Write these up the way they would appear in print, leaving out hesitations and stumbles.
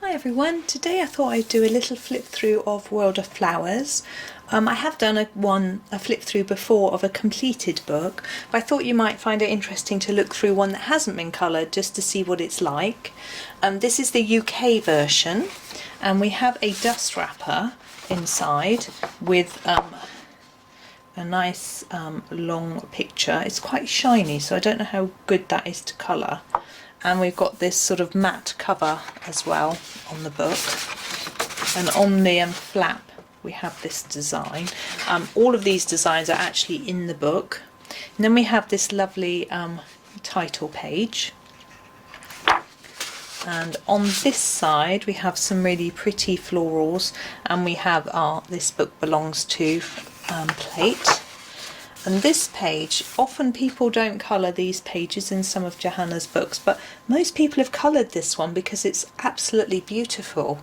Hi everyone, today I thought I'd do a little flip through of World of Flowers. I have done a flip through before of a completed book, but I thought you might find it interesting to look through one that hasn't been coloured just to see what it's like. This is the UK version, and we have a dust wrapper inside with a nice long picture. It's quite shiny, so I don't know how good that is to colour. And we've got this sort of matte cover as well on the book, and on the flap we have this design. All of these designs are actually in the book. And then we have this lovely title page, and on this side we have some really pretty florals, and we have our This Book Belongs To plate. And this page, often people don't colour these pages in some of Johanna's books, but most people have coloured this one because it's absolutely beautiful.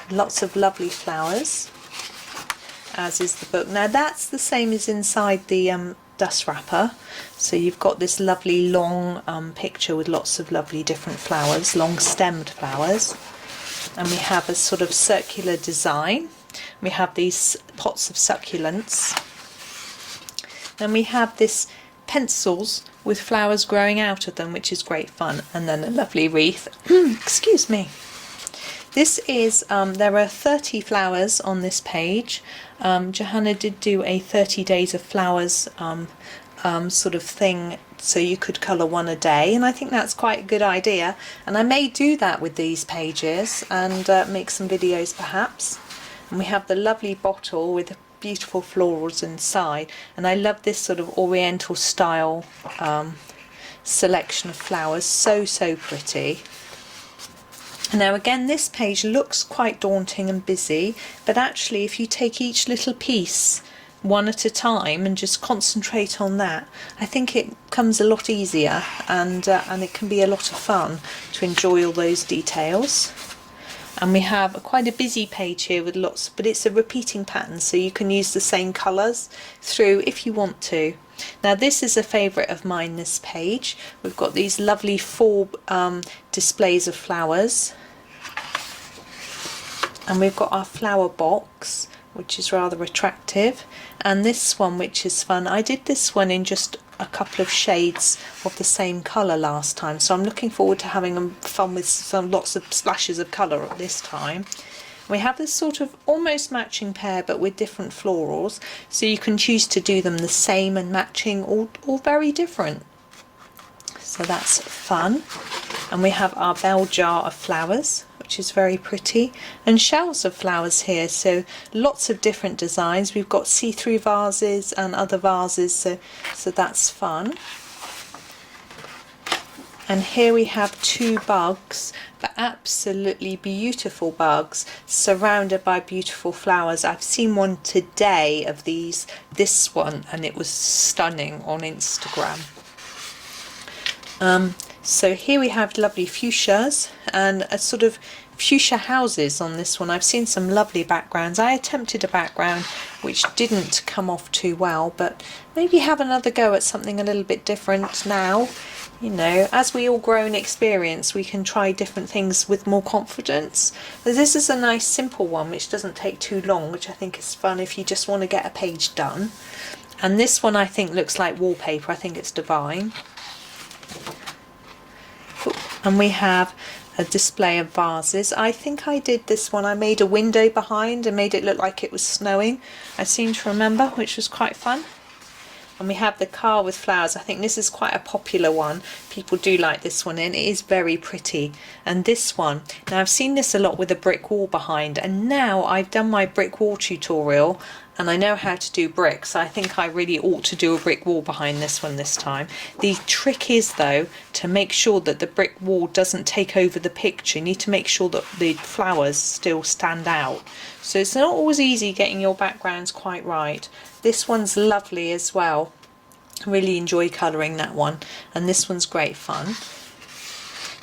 Lots of lovely flowers, as is the book. Now that's the same as inside the dust wrapper. So you've got this lovely long picture with lots of lovely different flowers, long stemmed flowers. And we have a sort of circular design. We have these pots of succulents. Then we have this pencils with flowers growing out of them, which is great fun, and then a lovely wreath. Excuse me. This is, there are 30 flowers on this page. Johanna did do a 30 days of flowers sort of thing, so you could colour one a day, and I think that's quite a good idea. And I may do that with these pages and make some videos perhaps. And we have the lovely bottle with beautiful florals inside, and I love this sort of oriental style selection of flowers. So pretty. Now again, this page looks quite daunting and busy, but actually if you take each little piece one at a time and just concentrate on that, I think it comes a lot easier, and it can be a lot of fun to enjoy all those details. And we have quite a busy page here with lots, but it's a repeating pattern, so you can use the same colours through if you want to. Now this is a favourite of mine, this page. We've got these lovely 4 displays of flowers. And we've got our flower box, which is rather attractive. And this one, which is fun. I did this one in just a couple of shades of the same colour last time, so I'm looking forward to having fun with lots of splashes of colour at this time. We have this sort of almost matching pair, but with different florals, so you can choose to do them the same and matching, or very different. So that's fun. And we have our bell jar of flowers, which is very pretty, and shells of flowers here, so lots of different designs. We've got see-through vases and other vases, so that's fun. And here we have 2 bugs, but absolutely beautiful bugs surrounded by beautiful flowers. I've seen one today of this one, and it was stunning on Instagram. So here we have lovely fuchsias and a sort of fuchsia houses on this one. I've seen some lovely backgrounds. I attempted a background which didn't come off too well, but maybe have another go at something a little bit different now. You know, as we all grow in experience, we can try different things with more confidence. This is a nice simple one which doesn't take too long, which I think is fun if you just want to get a page done. And this one I think looks like wallpaper. I think it's divine. And we have a display of vases. I think I did this one. I made a window behind and made it look like it was snowing, I seem to remember, which was quite fun. And we have the car with flowers. I think this is quite a popular one. People do like this one, and it is very pretty. And this one, now I've seen this a lot with a brick wall behind, and now I've done my brick wall tutorial and I know how to do bricks. I think I really ought to do a brick wall behind this one this time. The trick is though to make sure that the brick wall doesn't take over the picture. You need to make sure that the flowers still stand out. So it's not always easy getting your backgrounds quite right. This one's lovely as well. I really enjoy colouring that one, and this one's great fun.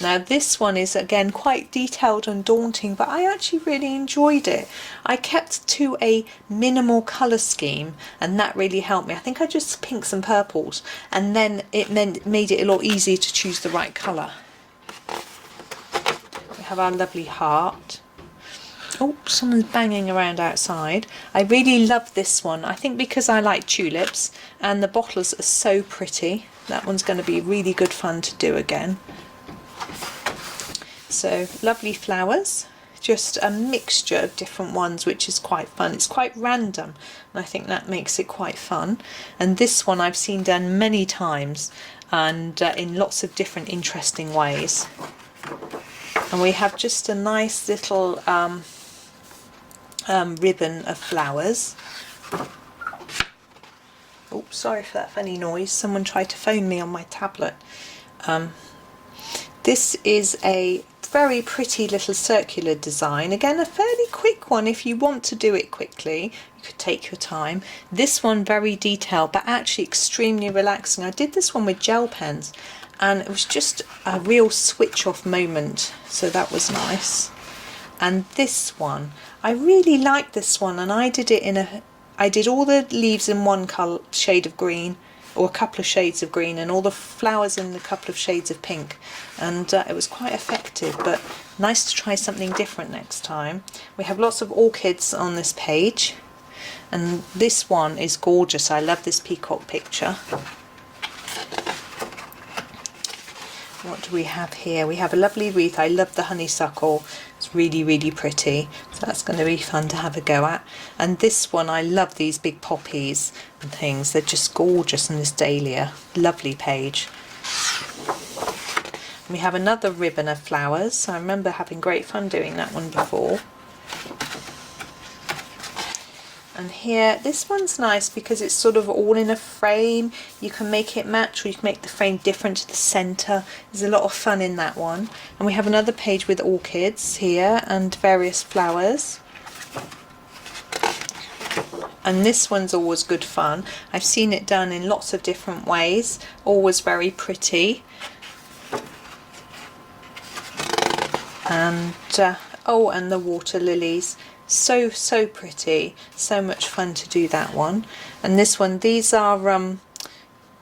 Now this one is again quite detailed and daunting, but I actually really enjoyed it. I kept to a minimal colour scheme, and that really helped me. I think I just pinks and purples, and then it made it a lot easier to choose the right colour. We have our lovely heart. Oh, someone's banging around outside. I really love this one. I think because I like tulips and the bottles are so pretty. That one's going to be really good fun to do again. So lovely flowers. Just a mixture of different ones, which is quite fun. It's quite random, and I think that makes it quite fun. And this one I've seen done many times, and in lots of different interesting ways. And we have just a nice little ribbon of flowers. Oh, sorry for that funny noise. Someone tried to phone me on my tablet. This is a very pretty little circular design. Again, a fairly quick one if you want to do it quickly. You could take your time. This one very detailed, but actually extremely relaxing. I did this one with gel pens, and it was just a real switch off moment, so that was nice. And this one, I really like this one, and I did it I did all the leaves in one shade of green, or a couple of shades of green, and all the flowers in a couple of shades of pink, and it was quite effective, but nice to try something different next time. We have lots of orchids on this page, and this one is gorgeous. I love this peacock picture. What do we have here? We have a lovely wreath. I love the honeysuckle. It's really, really pretty. So that's going to be fun to have a go at. And this one, I love these big poppies and things. They're just gorgeous in this dahlia. Lovely page. We have another ribbon of flowers. I remember having great fun doing that one before. And here, this one's nice because it's sort of all in a frame. You can make it match, or you can make the frame different to the centre. There's a lot of fun in that one. And we have another page with orchids here and various flowers. And this one's always good fun. I've seen it done in lots of different ways. Always very pretty. And oh, and the water lilies. So pretty, so much fun to do that one. And this one, these are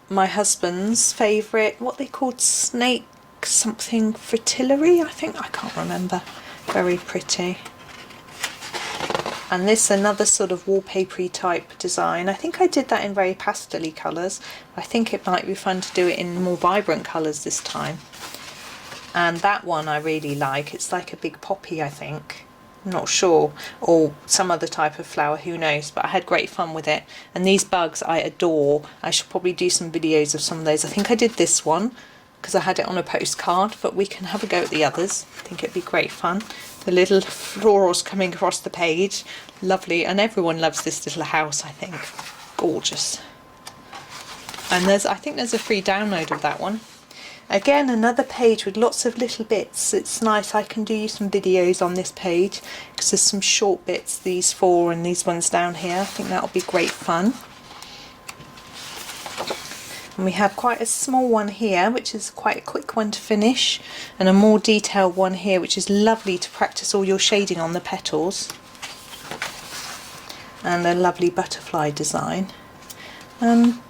my husband's favourite, what they called snake something fritillary, I think, I can't remember. Very pretty. And this, another sort of wallpapery type design. I think I did that in very pastel-y colours. I think it might be fun to do it in more vibrant colours this time. And that one I really like. It's like a big poppy, I think. I'm not sure, or some other type of flower, who knows, but I had great fun with it. And these bugs I adore. I should probably do some videos of some of those. I think I did this one because I had it on a postcard, but we can have a go at the others. I think it'd be great fun. The little florals coming across the page, lovely, and everyone loves this little house, I think. Gorgeous. And I think there's a free download of that one. Again, another page with lots of little bits. It's nice. I can do some videos on this page because there's some short bits, these four and these ones down here. I think that'll be great fun. And we have quite a small one here, which is quite a quick one to finish, and a more detailed one here, which is lovely to practice all your shading on the petals. And a lovely butterfly design. And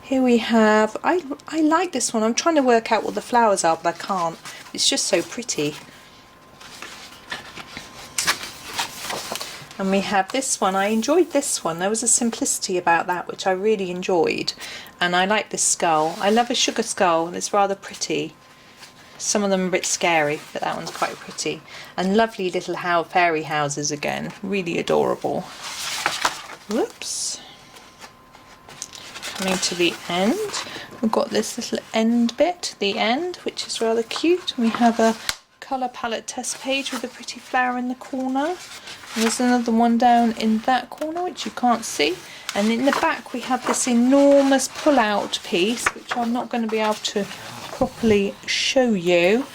here we have, I like this one. I'm trying to work out what the flowers are, but I can't. It's just so pretty. And we have this one. I enjoyed this one. There was a simplicity about that which I really enjoyed. And I like this skull. I love a sugar skull, and it's rather pretty. Some of them are a bit scary, but that one's quite pretty. And lovely little fairy houses again. Really adorable. Whoops. Coming to the end, we've got this little end bit, the end, which is rather cute. We have a colour palette test page with a pretty flower in the corner. And there's another one down in that corner, which you can't see. And in the back we have this enormous pull-out piece, which I'm not going to be able to properly show you.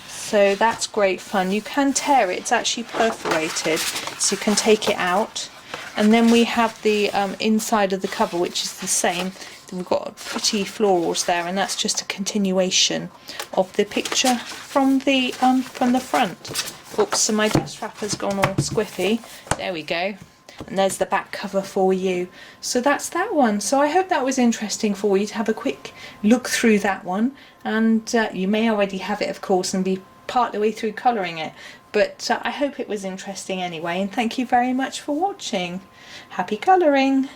So that's great fun. You can tear it, it's actually perforated, so you can take it out. And then we have the inside of the cover, which is the same. We've got pretty florals there, and that's just a continuation of the picture from the front. Oops, so my dust wrapper's gone all squiffy. There we go. And there's the back cover for you. So that's that one. So I hope that was interesting for you to have a quick look through that one. And you may already have it, of course, and be part the way through colouring it, but I hope it was interesting anyway, and thank you very much for watching. Happy colouring!